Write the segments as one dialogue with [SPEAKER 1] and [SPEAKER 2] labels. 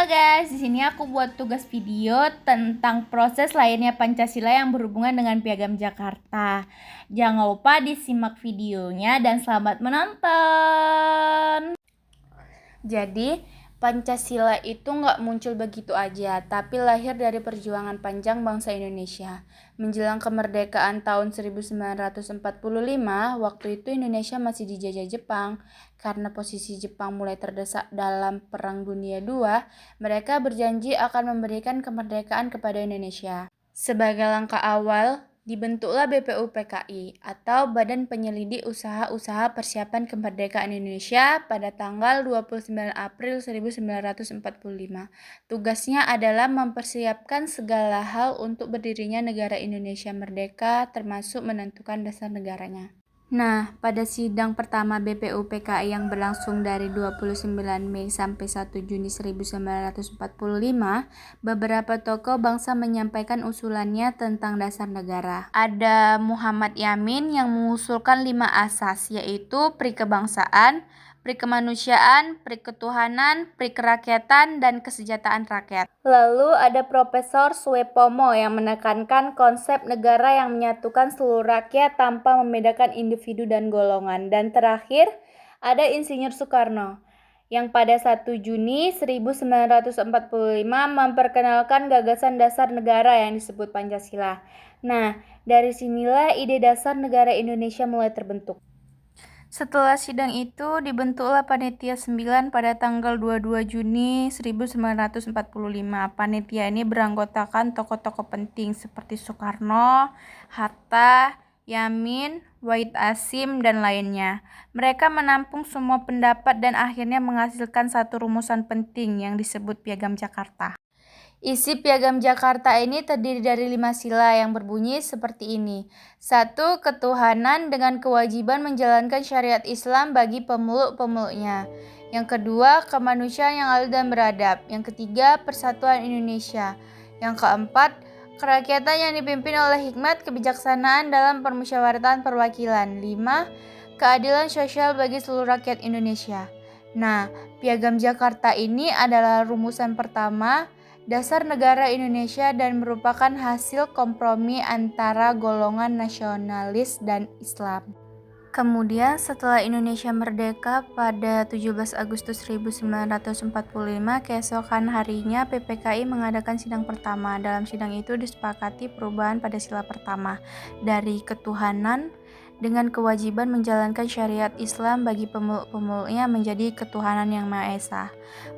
[SPEAKER 1] guys, di sini aku buat tugas video tentang proses lahirnya Pancasila yang berhubungan dengan Piagam Jakarta. Jangan lupa disimak videonya dan selamat menonton. Jadi, Pancasila itu nggak muncul begitu aja, tapi lahir dari perjuangan panjang bangsa Indonesia. Menjelang kemerdekaan tahun 1945, waktu itu Indonesia masih dijajah Jepang. Karena posisi Jepang mulai terdesak dalam Perang Dunia II, mereka berjanji akan memberikan kemerdekaan kepada Indonesia. Sebagai langkah awal, dibentuklah BPUPKI atau Badan Penyelidik Usaha-Usaha Persiapan Kemerdekaan Indonesia pada tanggal 29 April 1945. Tugasnya adalah mempersiapkan segala hal untuk berdirinya negara Indonesia merdeka, termasuk menentukan dasar negaranya. Nah, pada sidang pertama BPUPKI yang berlangsung dari 29 Mei sampai 1 Juni 1945, beberapa tokoh bangsa menyampaikan usulannya tentang dasar negara. Ada Muhammad Yamin yang mengusulkan 5 asas, yaitu prikebangsaan, prikemanusiaan, priketuhanan, prikerakyatan, dan kesejahteraan rakyat. Lalu ada Profesor Suepomo yang menekankan konsep negara yang menyatukan seluruh rakyat tanpa membedakan individu dan golongan. Dan terakhir ada Insinyur Soekarno yang pada 1 Juni 1945 memperkenalkan gagasan dasar negara yang disebut Pancasila. Nah, dari sinilah ide dasar negara Indonesia mulai terbentuk. Setelah sidang itu, dibentuklah Panitia 9 pada tanggal 22 Juni 1945. Panitia ini beranggotakan tokoh-tokoh penting seperti Soekarno, Hatta, Yamin, Wahid Hasyim, dan lainnya. Mereka menampung semua pendapat dan akhirnya menghasilkan satu rumusan penting yang disebut Piagam Jakarta. Isi Piagam Jakarta ini terdiri dari 5 sila yang berbunyi seperti ini. 1. Ketuhanan dengan kewajiban menjalankan syariat Islam bagi pemeluk-pemeluknya. Yang kedua, kemanusiaan yang adil dan beradab. Yang ketiga, persatuan Indonesia. Yang keempat, kerakyatan yang dipimpin oleh hikmat kebijaksanaan dalam permusyawaratan perwakilan. 5. Keadilan sosial bagi seluruh rakyat Indonesia. Nah, Piagam Jakarta ini adalah rumusan pertama dasar negara Indonesia dan merupakan hasil kompromi antara golongan nasionalis dan Islam. Kemudian setelah Indonesia merdeka pada 17 Agustus 1945, keesokan harinya PPKI mengadakan sidang pertama. Dalam sidang itu disepakati perubahan pada sila pertama dari ketuhanan dengan kewajiban menjalankan syariat Islam bagi pemeluk-pemeluknya menjadi ketuhanan yang Maha Esa.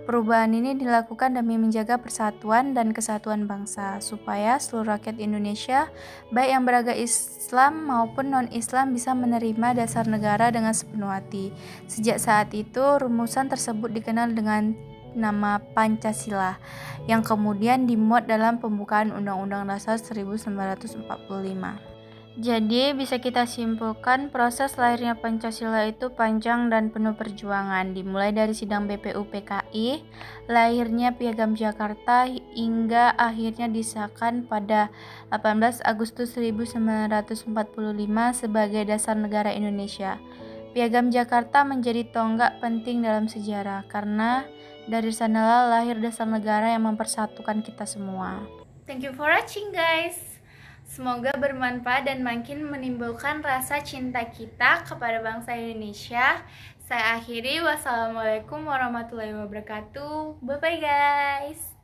[SPEAKER 1] Perubahan ini dilakukan demi menjaga persatuan dan kesatuan bangsa, supaya seluruh rakyat Indonesia, baik yang beragama Islam maupun non-Islam, bisa menerima dasar negara dengan sepenuh hati. Sejak saat itu, rumusan tersebut dikenal dengan nama Pancasila, yang kemudian dimuat dalam pembukaan Undang-Undang Dasar 1945. Jadi bisa kita simpulkan proses lahirnya Pancasila itu panjang dan penuh perjuangan, dimulai dari sidang BPUPKI, lahirnya Piagam Jakarta hingga akhirnya disahkan pada 18 Agustus 1945 sebagai dasar negara Indonesia. Piagam Jakarta menjadi tonggak penting dalam sejarah karena dari sanalah lahir dasar negara yang mempersatukan kita semua. Thank you for watching guys. Semoga bermanfaat dan makin menimbulkan rasa cinta kita kepada bangsa Indonesia. Saya akhiri, wassalamualaikum warahmatullahi wabarakatuh. Bye bye guys.